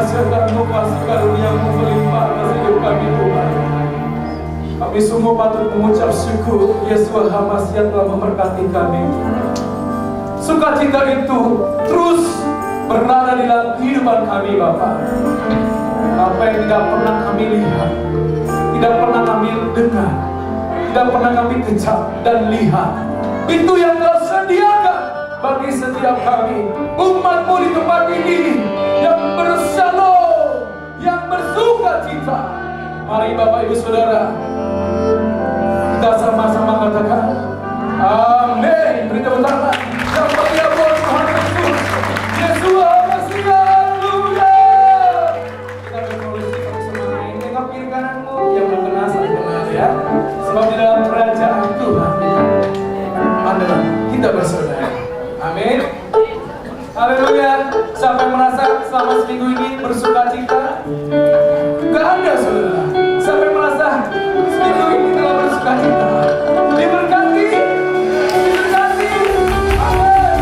dahsyat-Mu, kasih karunia-Mu melimpah atas hidup kami Tuhan. Kami sungguh patut mengucap syukur, Yesus Al-Hamasi yang telah memberkati kami. Sukacita itu terus berada di dalam kehidupan kami Bapa. Apa yang tidak pernah kami lihat, tidak pernah kami dengar, tidak pernah kami kecap dan lihat, itu yang Kau sediakan bagi setiap kami, umat-Mu di tempat ini, yang bersalom, yang bersukacita. Mari Bapak Ibu Saudara, kita sama-sama katakan amin. Beri tepuk tangan yang mulia buat Tuhan Yesus. Yesus Al-Masih, haleluya. Kita berkoalisi bersama ini. Tengok kiri kananmu yang berkenan saling kenal ya. Sebab di dalam kerajaan Tuhan adalah kita bersaudara. Amin. Haleluya. Siapa yang merasa selama seminggu ini bersukacita? Gak ada saudara. Siapa yang merasa seminggu ini telah bersukacita? Diberkati, diberkati. Amin.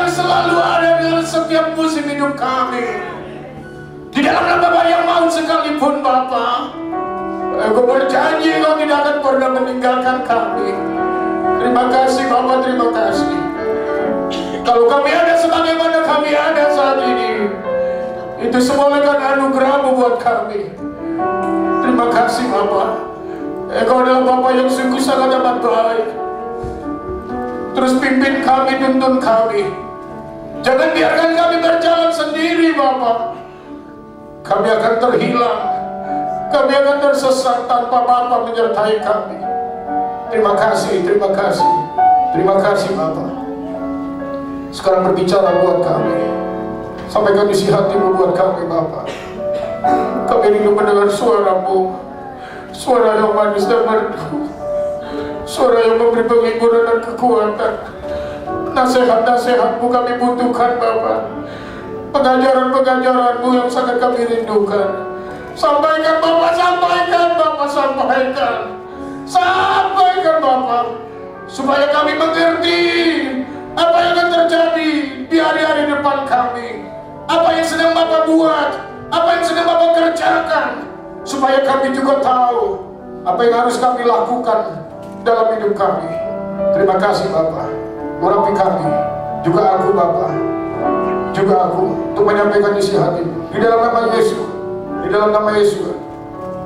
yang selalu ada dalam setiap musim hidup kami. Di dalam nama yang maut sekalipun Bapa, Engkau berjanji Engkau tidak akan pernah meninggalkan kami. Terima kasih Bapa, terima kasih. Kalau kami ada sebagaimana kami ada saat ini, itu semua karena anugerah-Mu buat kami. Terima kasih Bapa. Engkau adalah Bapa yang sungguh sangat amat baik. Terus pimpin kami, tuntun kami. Jangan biarkan kami berjalan sendiri Bapa. Kami akan terhilang, kami akan tersesat tanpa Bapa menyertai kami. Terima kasih, terima kasih, terima kasih Bapa. Sekarang berbicara buat kami, sampaikan isi hati-Mu buat kami Bapa. Kami rindu mendengar suara-Mu, suara yang manis dan merdu, suara yang memberi penghiburan dan kekuatan. Nasihat-nasihat-Mu kami butuhkan Bapa. Pengajaran-pengajaran-Mu yang sangat kami rindukan. Sampaikan Bapa, sampaikan Bapa, sampaikan. Sampaikan Bapa, supaya kami mengerti apa yang akan terjadi di hari-hari depan kami. Apa yang sedang Bapa buat, apa yang sedang Bapa kerjakan, supaya kami juga tahu apa yang harus kami lakukan dalam hidup kami. Terima kasih Bapa. Urapi kami, juga aku Bapa, juga aku, untuk menyampaikan isi hati di dalam nama Yesus. Di dalam nama Yesus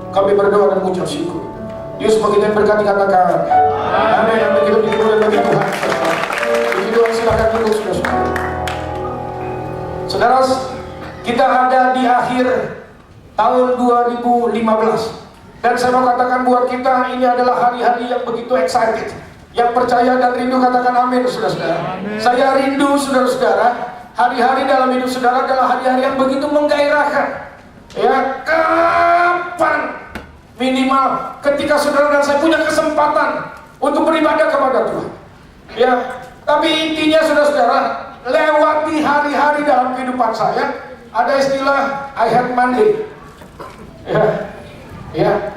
kami berdoa dan mengucap syukur. Yesus begitu yang berkati katakan amin. Amin. Kita dimuliakan bagi Tuhan. Puji Tuhan, silakan duduk saudara. Saudara, kita ada di akhir tahun 2015 dan saya mau katakan buat kita ini adalah hari-hari yang begitu excited. Yang percaya dan rindu katakan amin saudara-saudara. Saya rindu saudara-saudara. Hari-hari dalam hidup saudara adalah hari-hari yang begitu menggairahkan. Ya, kapan minimal ketika saudara dan saya punya kesempatan untuk beribadah kepada Tuhan. Ya, tapi intinya saudara-saudara, lewati hari-hari dalam kehidupan saya, ada istilah I have Monday. Ya,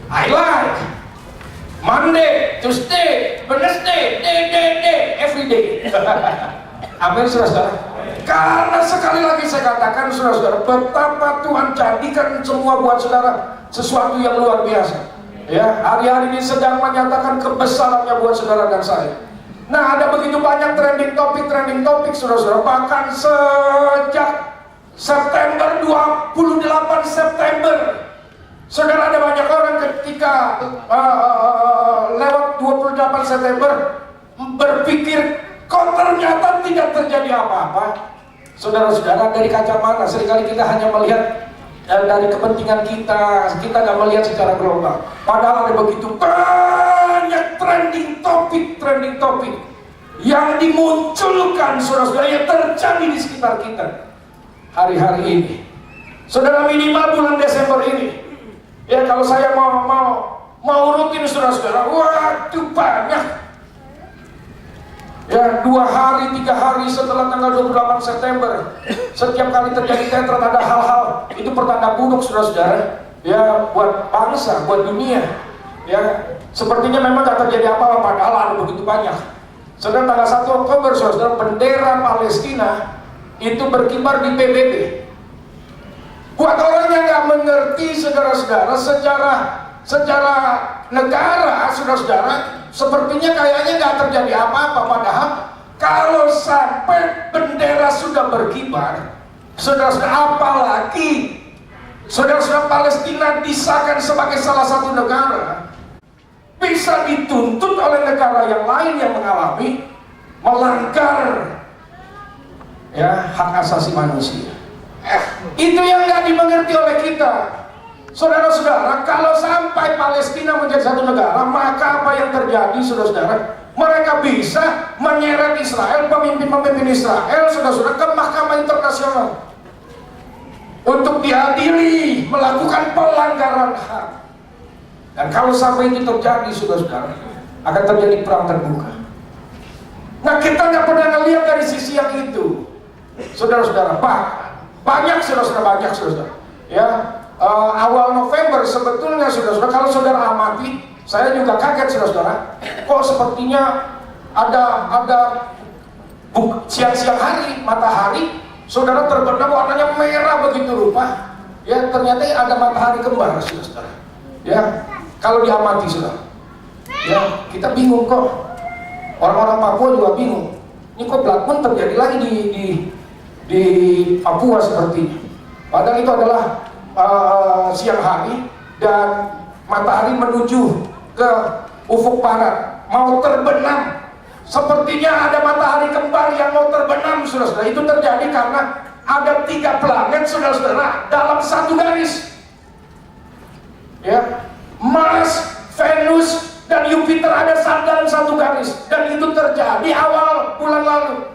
I like Monday, Tuesday, Wednesday, day, every day. Amin saudara-saudara. Karena sekali lagi saya katakan saudara-saudara, betapa Tuhan jadikan semua buat saudara sesuatu yang luar biasa. Ya, hari-hari ini sedang menyatakan kebesarannya buat saudara dan saya. Nah, ada begitu banyak trending topik saudara-saudara. Bahkan sejak September, 28 September, saudara, ada banyak orang ketika lewat 28 September berpikir kok ternyata tidak terjadi apa-apa. Saudara-saudara, dari kacamata seringkali kita hanya melihat dari kepentingan kita nggak melihat secara global. Padahal ada begitu banyak trending topik yang dimunculkan saudara-saudara, yang terjadi di sekitar kita hari-hari ini. Saudara, minimal bulan Desember ini, ya kalau saya mau rutin saudara-saudara, waduh banyak. Ya, 2 hari, 3 hari setelah tanggal 28 September, setiap kali terjadi tetrad ada hal-hal itu pertanda buruk saudara-saudara. Ya, buat bangsa, buat dunia. Ya, sepertinya memang tak terjadi apa-apa, padahal ada begitu banyak. Sedang tanggal 1 Oktober saudara, bendera Palestina itu berkibar di PBB. Buat orang yang nggak mengerti saudara-saudara, secara negara saudara-saudara, sepertinya kayaknya nggak terjadi apa-apa. Padahal kalau sampai bendera sudah berkibar, saudara-saudara, apalagi saudara-saudara Palestina disahkan sebagai salah satu negara, bisa dituntut oleh negara yang lain yang mengalami melanggar ya hak asasi manusia. Itu yang nggak dimengerti oleh kita. Saudara-saudara, kalau sampai Palestina menjadi satu negara, maka apa yang terjadi, saudara-saudara? Mereka bisa menyeret Israel, pemimpin-pemimpin Israel, saudara-saudara, ke Mahkamah Internasional untuk diadili melakukan pelanggaran HAM. Dan kalau sampai itu terjadi, saudara-saudara, akan terjadi perang terbuka. Nah, kita nggak pernah ngelihat dari sisi yang itu, saudara-saudara. Banyak saudara-saudara. Ya. Awal November sebetulnya saudara-saudara, kalau saudara amati, saya juga kaget saudara-saudara, kok sepertinya ada siang-siang hari, matahari, saudara terbenam warnanya merah begitu rupa. Ya, ternyata ada matahari kembar, saudara. Ya, kalau diamati, saudara. Ya, kita bingung kok. Orang-orang Papua juga bingung. Ini kok Blood Moon terjadi lagi di Papua sepertinya. Padahal itu adalah siang hari dan matahari menuju ke ufuk barat, mau terbenam. Sepertinya ada matahari kembar yang mau terbenam, saudara-saudara. Itu terjadi karena ada 3 planet, saudara-saudara, dalam satu garis. Ya, Mars, Venus, dan Jupiter ada dalam satu garis. Dan itu terjadi awal bulan lalu.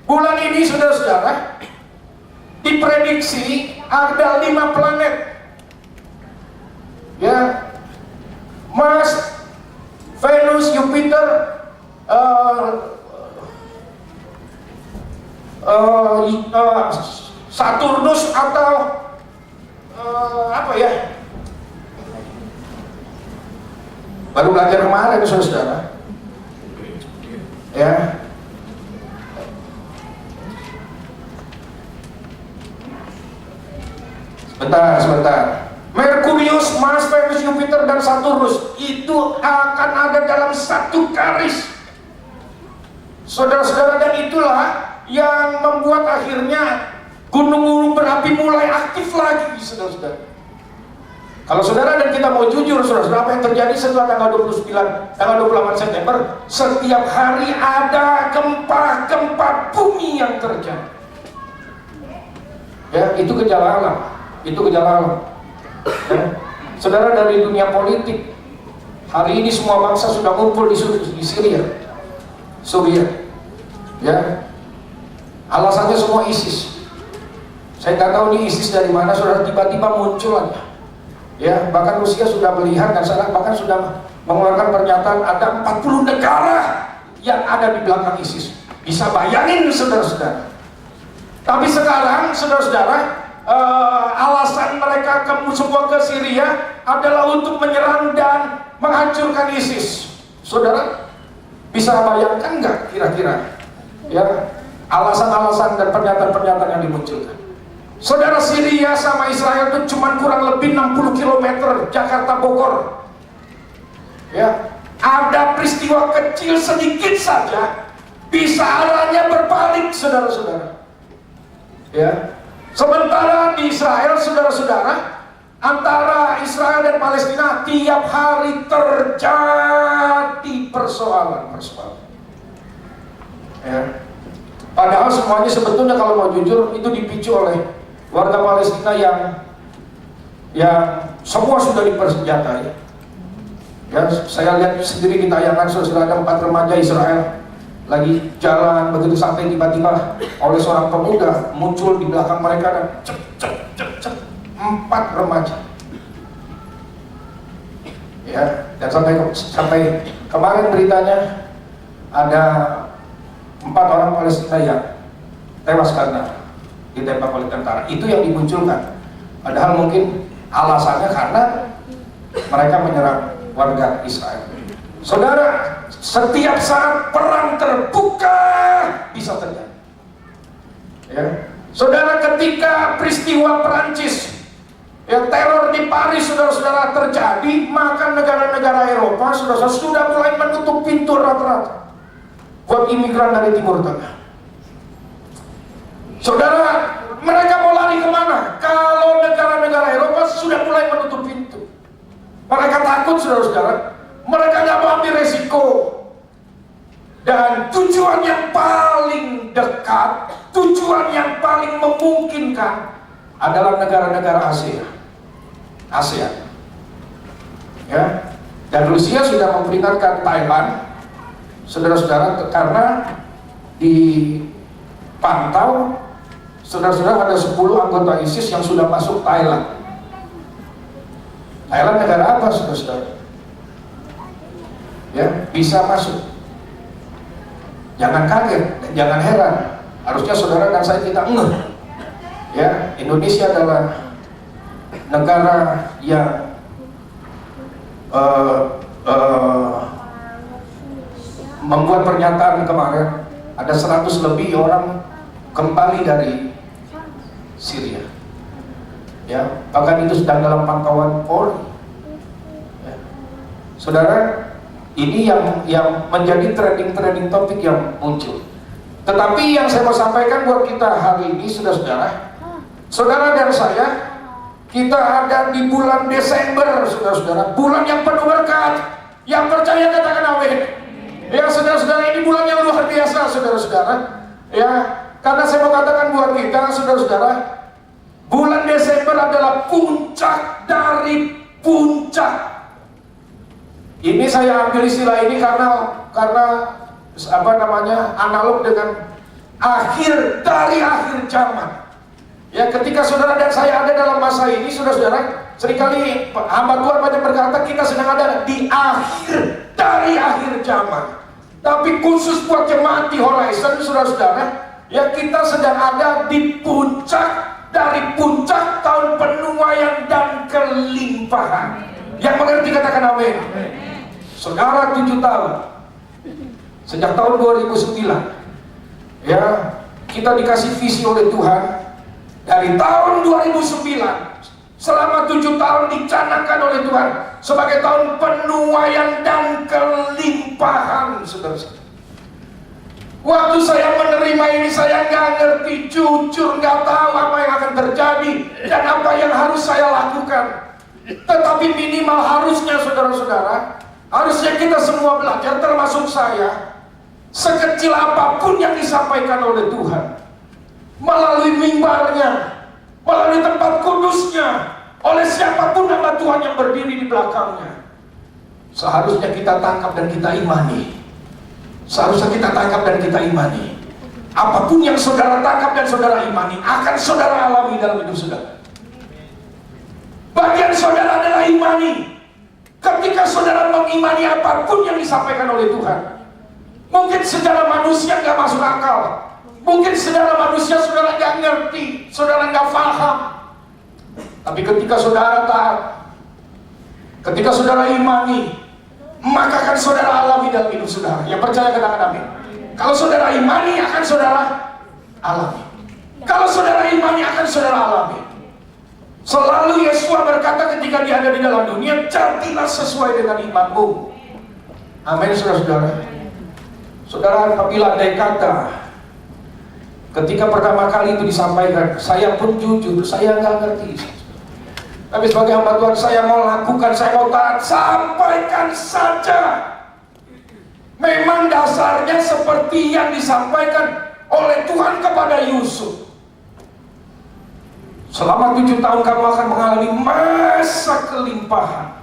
Bulan ini, saudara-saudara, diprediksi ada 5 planet. Ya, Mars, Venus, Jupiter, Saturnus atau apa ya? Baru belajar kemarin, saudara. Ya. Sebentar. Merkurius, Mars, Venus, Jupiter, dan Saturnus itu akan ada dalam satu garis. Saudara-saudara, dan itulah yang membuat akhirnya gunung-gunung berapi mulai aktif lagi, saudara-saudara. Kalau saudara dan kita mau jujur, saudara-saudara, apa yang terjadi setelah tanggal 29, tanggal 28 September, setiap hari ada gempa-gempa bumi yang terjadi. Ya, itu gejala alam. Ya. Saudara, dari dunia politik, hari ini semua bangsa sudah ngumpul di Syria. Ya, alasannya semua ISIS. Saya nggak tahu ini ISIS dari mana, saudara, tiba-tiba muncul aja. Ya, bahkan Rusia sudah melihat dan bahkan sudah mengeluarkan pernyataan ada 40 negara yang ada di belakang ISIS. Bisa bayangin, saudara-saudara. Tapi sekarang, saudara-saudara, alasan mereka semua ke Syria adalah untuk menyerang dan menghancurkan ISIS. Saudara, bisa bayangkan nggak kira-kira ya alasan-alasan dan pernyataan-pernyataan yang dimunculkan? Saudara, Syria sama Israel itu cuma kurang lebih 60 km Jakarta Bogor. Ya, ada peristiwa kecil sedikit saja bisa arahnya berbalik, saudara-saudara. Ya, sementara di Israel, saudara-saudara, antara Israel dan Palestina tiap hari terjadi persoalan. Ya. Padahal semuanya sebetulnya kalau mau jujur itu dipicu oleh warga Palestina yang semua sudah dipersenjatai. Ya, saya lihat sendiri di tayangan, saudara, ada 4 remaja Israel lagi jalan begitu sampai tiba-tiba oleh seorang pemuda muncul di belakang mereka dan cep 4 remaja. Ya, dan sampai kemarin beritanya ada 4 orang Palestina yang tewas karena ditembak oleh tentara. Itu yang dimunculkan. Padahal mungkin alasannya karena mereka menyerang warga Israel. Saudara, setiap saat perang terbuka bisa terjadi. Ya. Saudara, ketika peristiwa Perancis yang teror di Paris, saudara-saudara, terjadi, maka negara-negara Eropa sudah mulai menutup pintu rata-rata buat imigran dari Timur Tengah. Saudara, mereka mau lari kemana? Kalau negara-negara Eropa sudah mulai menutup pintu, mereka takut, saudara-saudara. Mereka nggak mau ambil resiko. Dan tujuan yang paling dekat, tujuan yang paling memungkinkan adalah negara-negara ASEAN. Ya. Dan Rusia sudah memperingatkan Thailand, saudara-saudara, karena dipantau, saudara-saudara, ada 10 anggota ISIS yang sudah masuk Thailand. Thailand negara apa, saudara-saudara? Ya, bisa masuk. Jangan kaget, jangan heran. Harusnya saudara dan saya kita ngeh. Ya, Indonesia adalah negara yang membuat pernyataan kemarin ada 100 lebih orang kembali dari Syria. Ya, bahkan itu sedang dalam pantauan Polri. Ya. Saudara, ini yang menjadi trending topik yang muncul. Tetapi yang saya mau sampaikan buat kita hari ini, saudara-saudara, saudara dan saya, kita ada di bulan Desember, saudara-saudara, bulan yang penuh berkat. Yang percaya katakan amin. Ya, saudara-saudara, ini bulan yang luar biasa, saudara-saudara. Ya, karena saya mau katakan buat kita, saudara-saudara, bulan Desember adalah puncak dari puncak. Ini saya ambil istilah ini karena apa namanya, analog dengan akhir dari akhir zaman. Ya, ketika saudara dan saya ada dalam masa ini, saudara-saudara, seringkali hamba Tuhan banyak berkata kita sedang ada di akhir dari akhir zaman. Tapi khusus buat jemaat di Horizon, saudara-saudara, ya kita sedang ada di puncak dari puncak tahun penuaian dan kelimpahan. Yang mengerti katakan amin. Saudara, 7 tahun sejak tahun 2009, ya kita dikasih visi oleh Tuhan. Dari tahun 2009 selama 7 tahun dicanangkan oleh Tuhan sebagai tahun penuaian dan kelimpahan, saudara-saudara. Waktu saya menerima ini, saya nggak ngerti, jujur nggak tahu apa yang akan terjadi dan apa yang harus saya lakukan. Tetapi minimal harusnya, saudara-saudara, harusnya kita semua belajar, termasuk saya, sekecil apapun yang disampaikan oleh Tuhan, melalui mimbarnya, melalui tempat kudusnya, oleh siapapun nama Tuhan yang berdiri di belakangnya, seharusnya kita tangkap dan kita imani. Seharusnya kita tangkap dan kita imani. Apapun yang saudara tangkap dan saudara imani, akan saudara alami dalam hidup saudara. Bagian saudara adalah imani. Ketika saudara mengimani apapun yang disampaikan oleh Tuhan, mungkin secara manusia nggak masuk akal, mungkin secara manusia saudara nggak ngerti, saudara nggak paham. Tapi ketika saudara taat, ketika saudara imani, maka akan saudara alami dalam hidup saudara. Yang percaya katakan amin. Kalau saudara imani, akan saudara alami. Kalau saudara imani, akan saudara alami. Selalu Yesus berkata ketika dia ada di dalam dunia, jadilah sesuai dengan imanmu. Amin, saudara-saudara. Saudara, apabila ada kata, ketika pertama kali itu disampaikan, saya pun jujur, saya nggak ngerti. Tapi sebagai hamba Tuhan, saya mau lakukan, saya mau taat, sampaikan saja. Memang dasarnya seperti yang disampaikan oleh Tuhan kepada Yusuf. Selama 7 tahun kamu akan mengalami masa kelimpahan.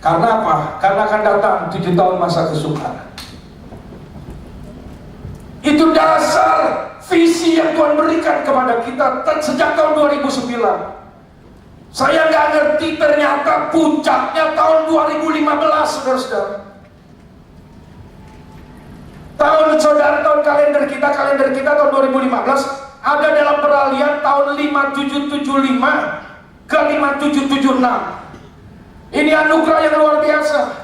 Karena apa? Karena akan datang 7 tahun masa kesukaran. Itu dasar visi yang Tuhan berikan kepada kita sejak tahun 2009. Saya nggak ngerti, ternyata puncaknya tahun 2015, saudara-saudara. Tahun kalender kita tahun 2015 ada dalam peralihan tahun 5775 ke 5776. Ini anugerah yang luar biasa.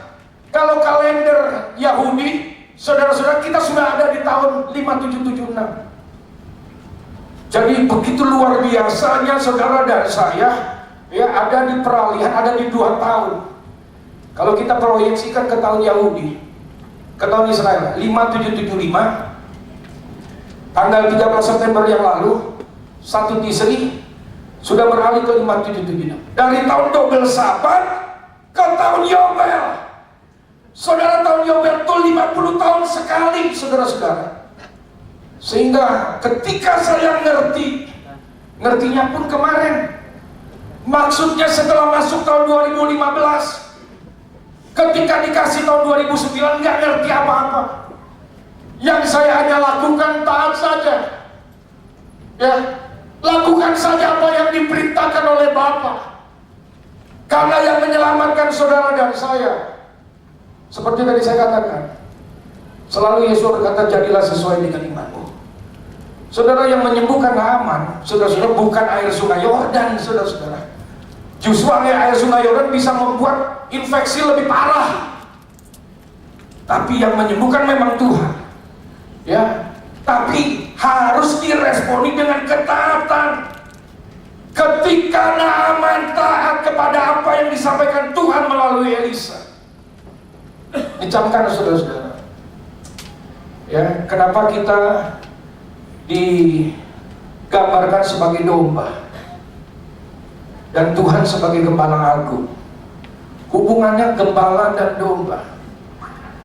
Kalau kalender Yahudi, saudara-saudara, kita sudah ada di tahun 5776. Jadi begitu luar biasanya saudara dan saya, ya, ada di peralihan, ada di 2 tahun. Kalau kita proyeksikan ke tahun Yahudi, ke tahun Israel, 5775, tanggal 13 September yang lalu, 1 Tisri, sudah beralih ke 5776. Dari tahun Dobel Sabat ke tahun Yobel. Saudara, tahun Yobel itu 50 tahun sekali, saudara-saudara. Sehingga ketika saya ngertinya pun kemarin. Maksudnya setelah masuk tahun 2015, ketika dikasih tahun 2009 nggak ngerti apa-apa. Yang saya hanya lakukan taat saja. Ya, lakukan saja apa yang diperintahkan oleh Bapa. Karena yang menyelamatkan saudara dan saya, seperti tadi saya katakan, selalu Yesus berkata, jadilah sesuai dengan imanmu. Saudara, yang menyembuhkan Naaman, saudara-saudara, bukan air sungai Yordan, saudara-saudara. Justru air sungai Yordan bisa membuat infeksi lebih parah. Tapi yang menyembuhkan memang Tuhan. Ya, tapi harus diresponi dengan ketaatan. Ketika Naaman taat kepada apa yang disampaikan Tuhan melalui Elisa. Dicamkan saudara-saudara. Ya, kenapa kita digambarkan sebagai domba dan Tuhan sebagai gembala agung? Hubungannya gembala dan domba.